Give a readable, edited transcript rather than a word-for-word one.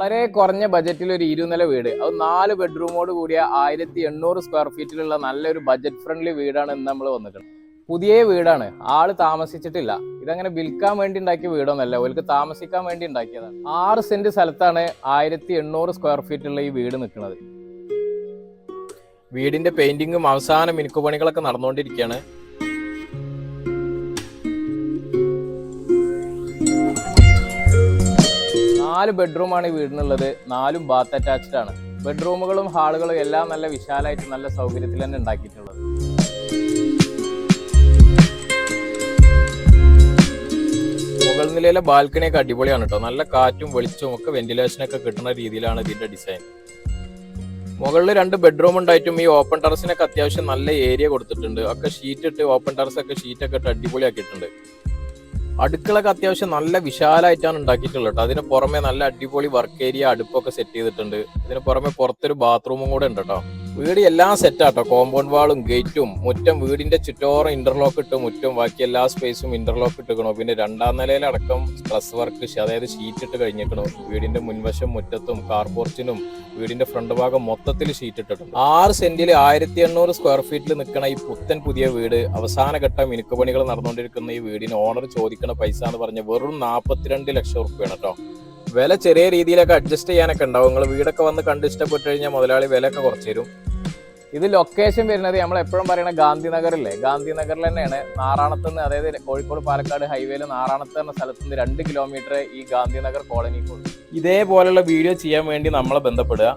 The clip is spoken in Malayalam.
വളരെ കുറഞ്ഞ ബജറ്റിൽ ഒരു 20 നില വീട്, അത് 4 ബെഡ്റൂമോട് കൂടിയ 1800 സ്ക്വയർ ഫീറ്റിലുള്ള നല്ലൊരു ബജറ്റ് ഫ്രണ്ട്ലി വീടാണ് ഇന്ന് നമ്മൾ വന്നിട്ടുള്ളത്. പുതിയ വീടാണ്, ആള് താമസിച്ചിട്ടില്ല. ഇതങ്ങനെ വിൽക്കാൻ വേണ്ടി ഉണ്ടാക്കിയ വീടൊന്നല്ല, അവർക്ക് താമസിക്കാൻ വേണ്ടി ഉണ്ടാക്കിയതാണ്. 6 സെന്റ് സ്ഥലത്താണ് 1800 സ്ക്വയർ ഫീറ്റുള്ള ഈ വീട് നിൽക്കുന്നത്. വീടിന്റെ പെയിന്റിങ്ങും അവസാന മിനുക്കുപണികളൊക്കെ നടന്നുകൊണ്ടിരിക്കുകയാണ്. നാല് ബെഡ്റൂമാണ് ഈ വീടിനുള്ളത്. 4ഉം ബാത്ത് അറ്റാച്ച്ഡ് ആണ്. ബെഡ്റൂമുകളും ഹാളുകളും എല്ലാം നല്ല വിശാലമായിട്ട് നല്ല സൗകര്യത്തിൽ തന്നെ ഉണ്ടാക്കിയിട്ടുള്ളത്. മുകൾ നിലയിലെ ബാൽക്കണിയൊക്കെ അടിപൊളിയാണ് കേട്ടോ. നല്ല കാറ്റും വെളിച്ചവും ഒക്കെ വെന്റിലേഷനൊക്കെ കിട്ടുന്ന രീതിയിലാണ് ഇതിന്റെ ഡിസൈൻ. മുകളിൽ 2 ബെഡ്റൂം ഉണ്ടായിട്ടും ഈ ഓപ്പൺ ടെറസിനൊക്കെ അത്യാവശ്യം നല്ല ഏരിയ കൊടുത്തിട്ടുണ്ട്. ഒക്കെ ഷീറ്റ് ഇട്ട് ഓപ്പൺ ടെറസ് ഒക്കെ ഷീറ്റൊക്കെ ഇട്ട് അടിപൊളിയാക്കിയിട്ടുണ്ട്. അടുക്കളൊക്കെ അത്യാവശ്യം നല്ല വിശാലമായിട്ടാണ് ഉണ്ടാക്കിയിട്ടുള്ളത് കേട്ടോ. അതിന് പുറമെ നല്ല അടിപൊളി വർക്ക് ഏരിയ അടുപ്പൊക്കെ സെറ്റ് ചെയ്തിട്ടുണ്ട്. ഇതിന് പുറമെ പുറത്തൊരു ബാത്റൂമും കൂടെ ഉണ്ട് കേട്ടോ. വീട് എല്ലാം സെറ്റാട്ടോ. കോമ്പൗണ്ട് വാളും ഗേറ്റും മുറ്റം, വീടിന്റെ ചുറ്റോറം ഇന്റർലോക്ക് ഇട്ട് മുറ്റും, ബാക്കി എല്ലാ സ്പേസും ഇന്റർലോക്ക് ഇട്ടിക്കണോ. പിന്നെ 2ാം നിലയിലടക്കം സ്ട്രെസ് വർക്ക്, അതായത് ഷീറ്റ് ഇട്ട് കഴിഞ്ഞിരിക്കണോ. വീടിന്റെ മുൻവശം മുറ്റത്തും കാർ പോർച്ചിനും വീടിന്റെ ഫ്രണ്ട് ഭാഗം മൊത്തത്തിൽ ഷീറ്റ് ഇട്ടിട്ടുണ്ട്. 6 സെന്റിൽ 1800 സ്ക്വയർ ഫീറ്റിൽ നിൽക്കുന്ന ഈ പുതിയ വീട്, അവസാന ഘട്ട മിനുക്കുപണികൾ നടന്നുകൊണ്ടിരിക്കുന്ന ഈ വീടിന് ഓണർ ചോദിക്കുന്ന പൈസ എന്ന് പറഞ്ഞ വെറും 42 ലക്ഷം റുപ്യാണ് കേട്ടോ. വില ചെറിയ രീതിയിലൊക്കെ അഡ്ജസ്റ്റ് ചെയ്യാനൊക്കെ ഉണ്ടാവും. നിങ്ങൾ വീടൊക്കെ വന്ന് കണ്ട് ഇഷ്ടപ്പെട്ട് കഴിഞ്ഞാൽ മുതലാളി വിലയൊക്കെ കുറച്ച് തരും. ഇത് ലൊക്കേഷൻ വരുന്നത് നമ്മൾ എപ്പോഴും പറയുന്ന ഗാന്ധിനഗറില്ലേ, ഗാന്ധിനഗറിൽ തന്നെയാണ്. നാറാണത്തുനിന്ന്, അതായത് കോഴിക്കോട് പാലക്കാട് ഹൈവേയിൽ നാറാണത്ത് എന്ന സ്ഥലത്ത് നിന്ന് 2 കിലോമീറ്റർ ഈ ഗാന്ധിനഗർ കോളനിക്കുള്ളൂ. ഇതേപോലുള്ള വീഡിയോ ചെയ്യാൻ വേണ്ടി നമ്മളെ ബന്ധപ്പെടുക.